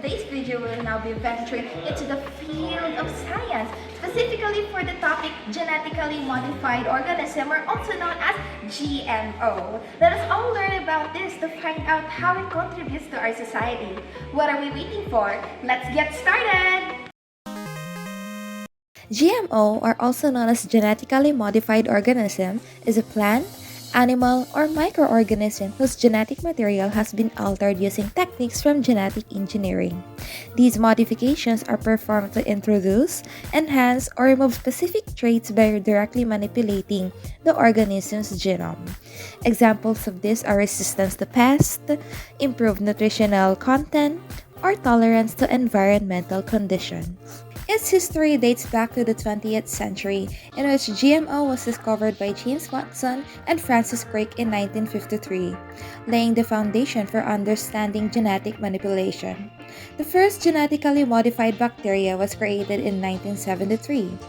today's video will now be venturing into the field of science, specifically for the topic genetically modified organism, or also known as GMO. Let us all learn about this to find out how it contributes to our society. What are we waiting for? Let's get started! GMO, or also known as genetically modified organism, is a plant, animal, or microorganism whose genetic material has been altered using techniques from genetic engineering. These modifications are performed to introduce, enhance, or remove specific traits by directly manipulating the organism's genome. Examples of this are resistance to pests, improved nutritional content, or tolerance to environmental conditions. Its history dates back to the 20th century, in which GMO was discovered by James Watson and Francis Crick in 1953, laying the foundation for understanding genetic manipulation. The first genetically modified bacteria was created in 1973,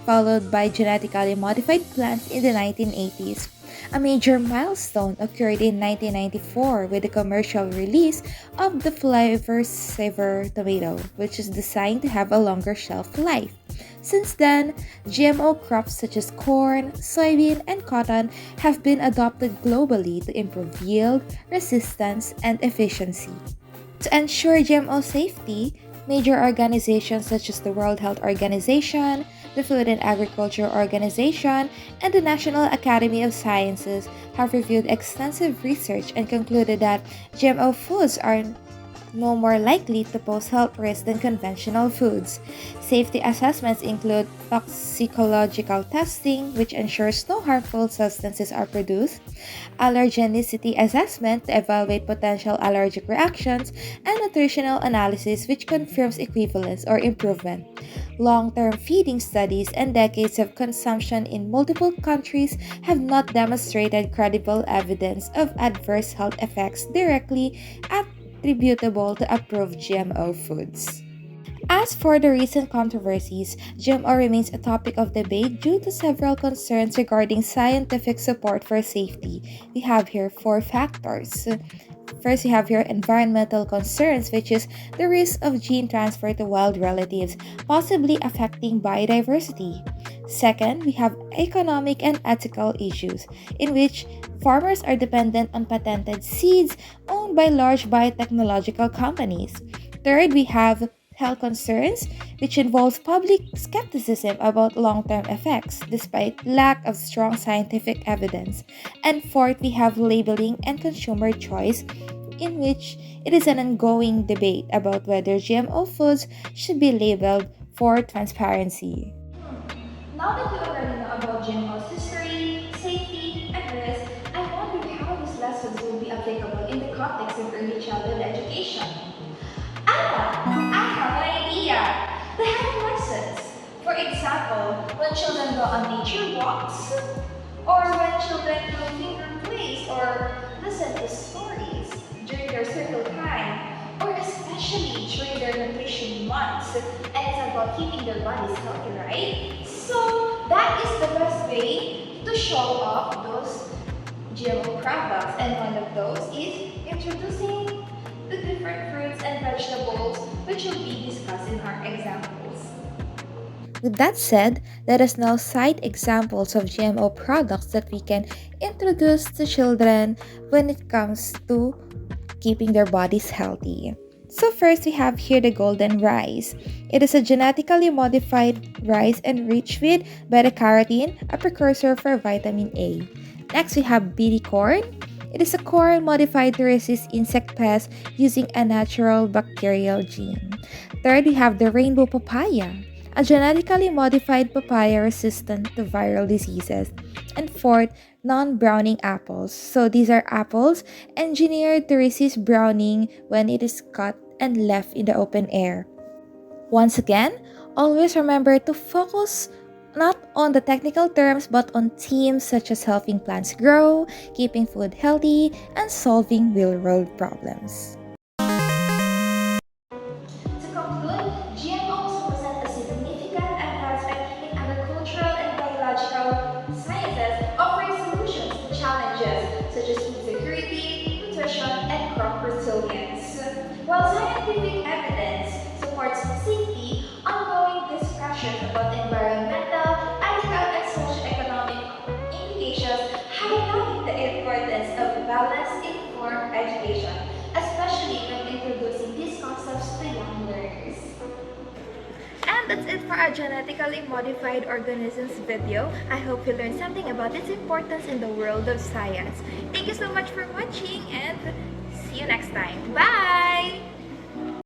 followed by genetically modified plants in the 1980s. A major milestone occurred in 1994 with the commercial release of the Flavor Saver tomato, which is designed to have a longer shelf life. Since then, GMO crops such as corn, soybean, and cotton have been adopted globally to improve yield, resistance, and efficiency. To ensure GMO safety, major organizations such as the World Health Organization, the Food and Agriculture Organization, and the National Academy of Sciences have reviewed extensive research and concluded that GMO foods are no more likely to pose health risks than conventional foods. Safety assessments include toxicological testing, which ensures no harmful substances are produced, allergenicity assessment to evaluate potential allergic reactions, and nutritional analysis, which confirms equivalence or improvement. Long-term feeding studies and decades of consumption in multiple countries have not demonstrated credible evidence of adverse health effects directly attributable to approved GMO foods. As for the recent controversies, GMO remains a topic of debate due to several concerns regarding scientific support for safety. We have here four factors. First, we have here environmental concerns, which is the risk of gene transfer to wild relatives, possibly affecting biodiversity. Second, we have economic and ethical issues, in which farmers are dependent on patented seeds owned by large biotechnological companies. Third, we have health concerns, which involves public skepticism about long-term effects despite lack of strong scientific evidence. And fourth, we have labeling and consumer choice, in which it is an ongoing debate about whether GMO foods should be labeled for transparency. Now that you already know about GMO's history, safety, and risk, I wonder how these lessons will be applicable in the context of early childhood education. I have an idea. The health lessons. For example, when children go on nature walks, or when children do finger plays or listen to stories during their circle time, or especially during their nutrition months, and it's about keeping their bodies healthy, right? So that is the best way to show off those GMO products, and one of those is introducing the different fruits and vegetables, which will be discussed in our examples. With that said, let us now cite examples of GMO products that we can introduce to children when it comes to keeping their bodies healthy. So first, we have here the golden rice. It is a genetically modified rice enriched with beta-carotene, a precursor for vitamin A. Next, we have BD corn. It is a corn modified to resist insect pests using a natural bacterial gene. Third, we have the rainbow papaya, a genetically modified papaya resistant to viral diseases. And fourth, non-browning apples. So these are apples engineered to resist browning when it is cut and left in the open air. Once again, always remember to focus not on the technical terms but on themes such as helping plants grow, keeping food healthy, and solving real-world problems. To conclude, GMOs represent a significant advancement in agricultural and biological sciences, offering solutions to challenges such as food security, nutrition, and crop resilience. While scientific evidence importance of balanced, informed education, especially when introducing these concepts to young learners. And that's it for our genetically modified organisms video. I hope you learned something about its importance in the world of science. Thank you so much for watching and see you next time. Bye!